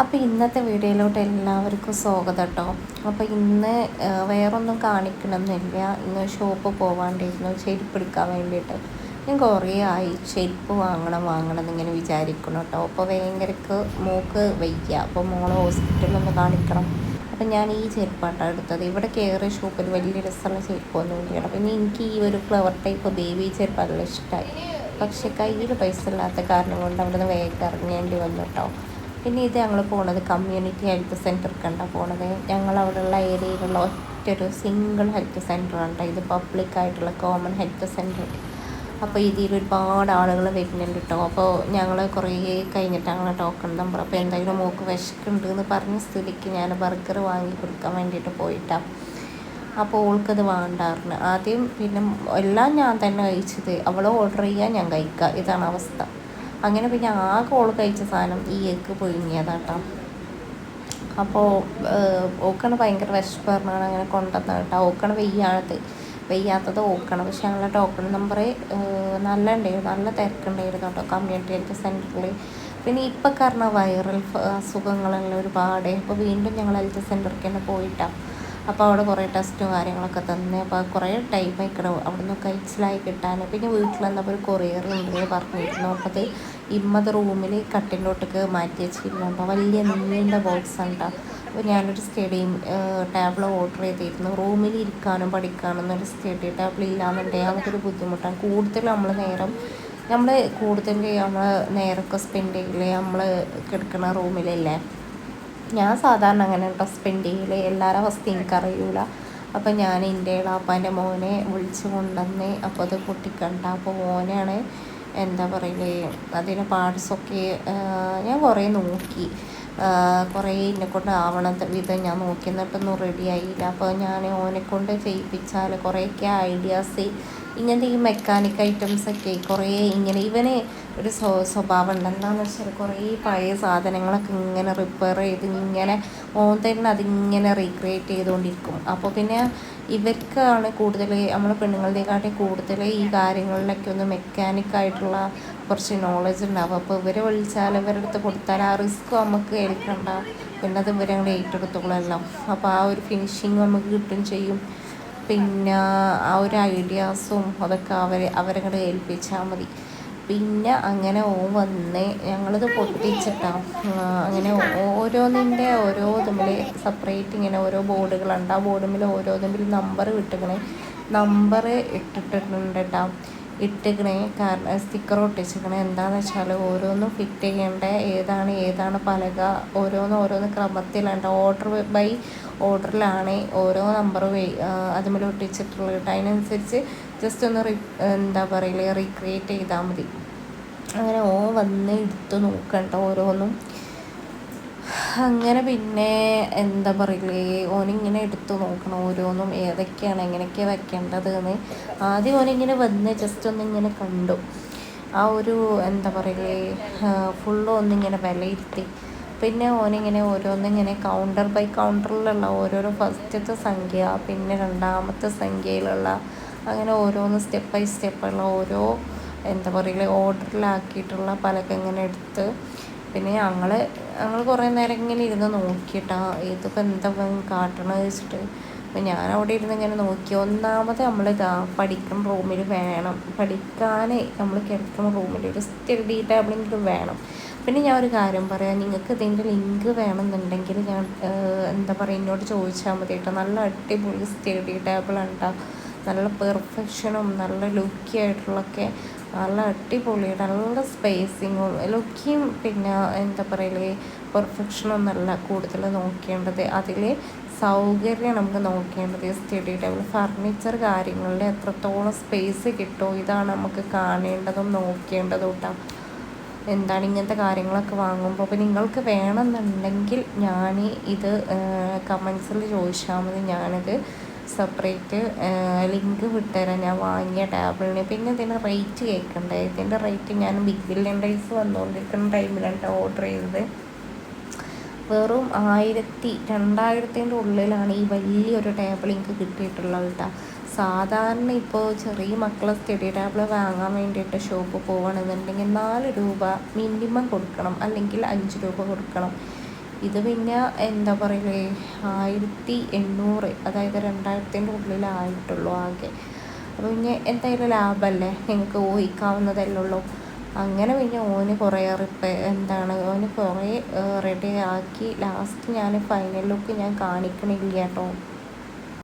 അപ്പോൾ ഇന്നത്തെ വീഡിയോയിലോട്ട് എല്ലാവർക്കും സ്വാഗതം കേട്ടോ. അപ്പോൾ ഇന്ന് വേറൊന്നും കാണിക്കണമെന്നില്ല. ഇന്ന് ഷോപ്പ് പോവാണ്ടിരുന്നു ചെരുപ്പ് എടുക്കാൻ വേണ്ടിയിട്ട്. ഞാൻ കുറേ ആയി ചെരുപ്പ് വാങ്ങണം എന്നിങ്ങനെ വിചാരിക്കണം കേട്ടോ. അപ്പോൾ ഭയങ്കരക്ക് മോൾക്ക് വയ്യ, അപ്പോൾ മോളെ ഹോസ്പിറ്റലിലൊന്ന് കാണിക്കണം. അപ്പം ഞാൻ ഈ ചെരുപ്പാട്ടോ എടുത്തത്. ഇവിടെ കയറിയ ഷോപ്പിൽ വലിയ രസമുള്ള ചെരുപ്പൊന്നുമില്ല. പിന്നെ എനിക്ക് ഈ ഒരു ഫ്ലവർ ടൈപ്പ് ബേബി ചെരുപ്പ് നല്ല ഇഷ്ടമായി. പക്ഷേ കയ്യിൽ പൈസ ഇല്ലാത്ത കാരണം കൊണ്ട് അവിടെ നിന്ന് വേഗം ഇറങ്ങേണ്ടി വന്നു കേട്ടോ. പിന്നെ ഇത് ഞങ്ങൾ പോണത് കമ്മ്യൂണിറ്റി ഹെൽത്ത് സെൻറ്ററിലേക്കാണ് പോണത്. ഞങ്ങളവിടെയുള്ള ഏരിയയിലുള്ള ഒറ്റൊരു സിംഗിൾ ഹെൽത്ത് സെൻറ്ററാണ് കേട്ടോ. ഇത് പബ്ലിക്കായിട്ടുള്ള കോമൺ ഹെൽത്ത് സെൻറ്റർ. അപ്പോൾ ഇതിൽ ഒരുപാട് ആളുകൾ വരുന്നുണ്ട് കേട്ടോ. അപ്പോൾ ഞങ്ങൾ കുറേ കഴിഞ്ഞിട്ടാണ് ടോക്കൺ നമ്പർ. അപ്പോൾ എന്തായാലും മോൾക്ക് വിശക്കുണ്ട് എന്ന് പറഞ്ഞ സ്ഥിതിക്ക് ഞാൻ ബർഗർ വാങ്ങി കൊടുക്കാൻ വേണ്ടിയിട്ട് പോയിട്ടാണ്. അപ്പോൾ ഓൾക്കത് വേണ്ടായിരുന്നു ആദ്യം. പിന്നെ എല്ലാം ഞാൻ തന്നെ കഴിച്ചത്. അവൾ ഓർഡർ ചെയ്യുക, ഞാൻ കഴിക്കുക, ഇതാണ് അവസ്ഥ. അങ്ങനെ പിന്നെ ആകെ ഓൾ കഴിച്ച സാധനം ഈ എഗ്ഗ് പുഴുങ്ങിയതാട്ടോ. അപ്പോൾ ഓക്കാണ് ഭയങ്കര വിശപ്പ് പറഞ്ഞാണ് അങ്ങനെ കൊണ്ടുവന്നത് കേട്ടോ. ഓക്കാണ് വെയ്യാത്തത് ഓക്കണം. പക്ഷെ ഞങ്ങളുടെ ടോക്കൺ നമ്പർ നല്ല ഉണ്ടായിരുന്നു, നല്ല തിരക്കുണ്ടായിരുന്നു കേട്ടോ കമ്മ്യൂണിറ്റി ഹെൽത്ത് സെൻറ്ററിൽ. പിന്നെ ഇപ്പം കാരണം വൈറൽ അസുഖങ്ങളെല്ലാം ഒരുപാട്. അപ്പോൾ വീണ്ടും ഞങ്ങൾ ഹെൽത്ത് സെൻറ്ററിലേക്ക് തന്നെ പോയിട്ടാണ്. അപ്പോൾ അവിടെ കുറേ ടെസ്റ്റും കാര്യങ്ങളൊക്കെ തന്നെ. അപ്പോൾ കുറേ ടൈം ആയിക്കണം അവിടെ നിന്ന് കഴിച്ചിലായി കിട്ടാൻ. പിന്നെ വീട്ടിൽ വന്നപ്പോൾ ഒരു കൊറിയർ ഉണ്ടെന്ന് പറഞ്ഞിരുന്നു. അപ്പോൾ അത് ഇമ്മത് റൂമിൽ കട്ടിലോട്ടൊക്കെ മാറ്റി വെച്ചിരുന്നു. അപ്പോൾ വലിയ നീണ്ട ബോക്സ് ഉണ്ട്. അപ്പോൾ ഞാനൊരു സ്റ്റഡി ടേബിൾ ഓർഡർ ചെയ്തിരുന്നു. റൂമിൽ ഇരിക്കാനും പഠിക്കാനും എന്നൊരു സ്റ്റഡി ടേബിൾ ഇല്ലാന്നുണ്ടെങ്കിൽ നമുക്കൊരു ബുദ്ധിമുട്ടാണ്. കൂടുതൽ നമ്മൾ നേരമൊക്കെ സ്പെൻഡ് ചെയ്യില്ലേ നമ്മൾ കിടക്കുന്ന റൂമിലല്ലേ. ഞാൻ സാധാരണ അങ്ങനെ കേട്ടോ സ്പെൻഡ് ചെയ്യൽ. എല്ലാവരുടെ അവസ്ഥ എനിക്കറിയൂല. അപ്പം ഞാൻ എൻ്റെ ഇളാപ്പാൻ്റെ മോനെ വിളിച്ച് കൊണ്ടുവന്ന്. അപ്പോൾ അത് പൊട്ടിക്കണ്ട. അപ്പോൾ മോനാണ് എന്താ പറയുക, അതിന് പാർട്സൊക്കെ ഞാൻ കുറേ നോക്കി. കുറേ എന്നെക്കൊണ്ട് ആവണ വിധം ഞാൻ നോക്കി, എന്നിട്ടൊന്നും റെഡി ആയില്ല. അപ്പോൾ ഞാൻ ഓനെക്കൊണ്ട് ചെയ്യിപ്പിച്ചാൽ കുറേയൊക്കെ ഐഡിയാസ് ഇങ്ങനത്തെ ഈ മെക്കാനിക് ഐറ്റംസൊക്കെ കുറേ ഇങ്ങനെ ഇവന് ഒരു സ്വഭാവം ഉണ്ട്. എന്താണെന്ന് വെച്ചാൽ കുറേ പഴയ സാധനങ്ങളൊക്കെ ഇങ്ങനെ റിപ്പയർ ചെയ്ത് ഇങ്ങനെ ഓൻ തന്നെ അതിങ്ങനെ റീക്രിയേറ്റ് ചെയ്തുകൊണ്ടിരിക്കും. അപ്പോൾ പിന്നെ ഇവർക്കാണ് കൂടുതൽ, നമ്മൾ പെണ്ണുങ്ങളെക്കാട്ടി കൂടുതൽ ഈ കാര്യങ്ങളിലൊക്കെ ഒന്ന് മെക്കാനിക്കായിട്ടുള്ള കുറച്ച് നോളജ് ഉണ്ടാവും. അപ്പോൾ ഇവരെ വിളിച്ചാൽ ഇവരുടെ അടുത്ത് കൊടുത്താൽ ആ റിസ്ക് നമുക്ക് ഏൽക്കണ്ട. പിന്നെ അത് ഇവരങ്ങോട്ട് ഏറ്റെടുത്തോളെല്ലാം. അപ്പോൾ ആ ഒരു ഫിനിഷിങ് നമുക്ക് കിട്ടും ചെയ്യും. പിന്നെ ആ ഒരു ഐഡിയാസും അതൊക്കെ അവരങ്ങോട്ട് ഏൽപ്പിച്ചാൽ മതി. പിന്നെ അങ്ങനെ വന്ന് ഞങ്ങളിത് പൊട്ടിച്ചിട്ടാണ്. അങ്ങനെ ഓരോന്നിൻ്റെ ഓരോ തമ്മിൽ സെപ്പറേറ്റ് ഇങ്ങനെ ഓരോ ബോർഡുകളുണ്ട്. ആ ബോർഡുമ്മിൽ ഓരോന്നിൽ നമ്പർ കിട്ടണേ, നമ്പർ ഇട്ടിട്ടുണ്ട് കേട്ടോ. ഇട്ടിക്കണേ കാരണം സ്റ്റിക്കർ ഒട്ടിച്ചിക്കണേ. എന്താണെന്ന് വെച്ചാൽ ഓരോന്നും ഫിറ്റ് ചെയ്യേണ്ട ഏതാണ് പലക ഓരോന്ന് ക്രമത്തിലുണ്ട്. ഓർഡറിലാണ് ഓരോ നമ്പർ അതുമേൽ ഒട്ടിച്ചിട്ടുള്ളത് കേട്ടോ. അതിനനുസരിച്ച് ജസ്റ്റ് ഒന്ന് എന്താ പറയുക റീക്രിയേറ്റ് ചെയ്താൽ മതി. അങ്ങനെ വന്ന് എടുത്ത് നോക്കണ്ട ഓരോന്നും. അങ്ങനെ പിന്നെ എന്താ പറയില്ലേ, ഓനിങ്ങനെ എടുത്തു നോക്കണം ഓരോന്നും ഏതൊക്കെയാണ് എങ്ങനെയൊക്കെയാണ് വെക്കേണ്ടതെന്ന്. ആദ്യം ഓനിങ്ങനെ വന്ന് ജസ്റ്റ് ഒന്നിങ്ങനെ കണ്ടു. ആ ഒരു എന്താ പറയില്ലേ ഒന്നിങ്ങനെ വിലയിരുത്തി. പിന്നെ ഓനിങ്ങനെ ഓരോന്നിങ്ങനെ കൗണ്ടർ ബൈ കൗണ്ടറിലുള്ള ഓരോരോ ഫസ്റ്റത്തെ സംഖ്യ, പിന്നെ രണ്ടാമത്തെ സംഖ്യയിലുള്ള അങ്ങനെ ഓരോന്ന് സ്റ്റെപ്പ് ബൈ സ്റ്റെപ്പുള്ള ഓരോ എന്താ പറയുക ഓർഡറിലാക്കിയിട്ടുള്ള പലക ഇങ്ങനെ എടുത്ത്. പിന്നെ ഞങ്ങൾ കുറേ നേരം ഇങ്ങനെ ഇരുന്ന് നോക്കിയിട്ടാ ഇതിപ്പോൾ എന്താ കാട്ടണമെന്ന് വെച്ചിട്ട്. അപ്പോൾ ഞാൻ അവിടെ ഇരുന്ന് ഇങ്ങനെ നോക്കി. ഒന്നാമത് പഠിക്കുന്ന റൂമിൽ വേണം, പഠിക്കാൻ നമ്മൾ കിടക്കുന്ന റൂമിൽ ഒരു സ്റ്റഡി ടേബിളെങ്കിലും വേണം. പിന്നെ ഞാൻ ഒരു കാര്യം പറയാം, നിങ്ങൾക്ക് ഇതിൻ്റെ ലിങ്ക് വേണമെന്നുണ്ടെങ്കിൽ ഞാൻ എന്താ പറയുക എന്നോട് ചോദിച്ചാൽ മതി കേട്ടോ. നല്ല അടിപൊളി സ്റ്റഡി ടേബിളുണ്ടോ, നല്ല പെർഫെക്ഷനും നല്ല ലുക്കി ആയിട്ടുള്ളൊക്കെ നല്ല അടിപൊളി, നല്ല സ്പേസിങ്ങും ലുക്കിയും പിന്നെ എന്താ പറയല് പെർഫെക്ഷനൊന്നല്ല കൂടുതൽ നോക്കേണ്ടത്, അതിൽ സൗകര്യം നമുക്ക് നോക്കേണ്ടത്. സ്റ്റഡി ടേബിൾ ഫർണിച്ചർ കാര്യങ്ങളിൽ എത്രത്തോളം സ്പേസ് കിട്ടുമോ ഇതാണ് നമുക്ക് കാണേണ്ടതും നോക്കേണ്ടതും കേട്ടോ. എന്താണ് ഇങ്ങനത്തെ കാര്യങ്ങളൊക്കെ വാങ്ങുമ്പോൾ. അപ്പോൾ നിങ്ങൾക്ക് വേണമെന്നുണ്ടെങ്കിൽ ഞാൻ ഇത് കമൻസിൽ ചോദിച്ചാൽ മതി. ഞാനിത് സെപ്പറേറ്റ് ലിങ്ക് വിട്ടുതരാം ഞാൻ വാങ്ങിയ ടേബിളിന്. പിന്നെ ഇതിന് റേറ്റ് കേൾക്കണ്ടേ. ഇതിൻ്റെ റേറ്റ് ഞാൻ ബിഗ് ബില്യൺ ഡേയ്സ് വന്നുകൊണ്ടിരിക്കുന്ന ടൈമിലാണ് ഓർഡർ ചെയ്തത്. വെറും 2000-2000 ഉള്ളിലാണ് ഈ വലിയൊരു ടേബിൾ എനിക്ക് കിട്ടിയിട്ടുള്ളത് കേട്ടോ. സാധാരണ ഇപ്പോൾ ചെറിയ മക്കളെ സ്റ്റഡി ടേബിൾ വാങ്ങാൻ വേണ്ടിയിട്ട് ഷോപ്പ് പോവുകയാണെന്നുണ്ടെങ്കിൽ 4 രൂപ മിനിമം കൊടുക്കണം, അല്ലെങ്കിൽ 5 രൂപ കൊടുക്കണം. ഇത് പിന്നെ എന്താ പറയലേ 1800, അതായത് 2000-ൻ്റെ ഉള്ളിലായിട്ടുള്ളൂ ആകെ. അപ്പോൾ പിന്നെ എന്തായാലും ലാഭമല്ലേ, നിങ്ങൾക്ക് ഊഹിക്കാവുന്നതല്ലേ ഉള്ളൂ. അങ്ങനെ പിന്നെ ഓന് കുറേ ഓന് കുറേ റെഡി ആക്കി ലാസ്റ്റ് ഞാൻ ഫൈനൽ ലുക്ക് ഞാൻ കാണിക്കണില്ല കേട്ടോ.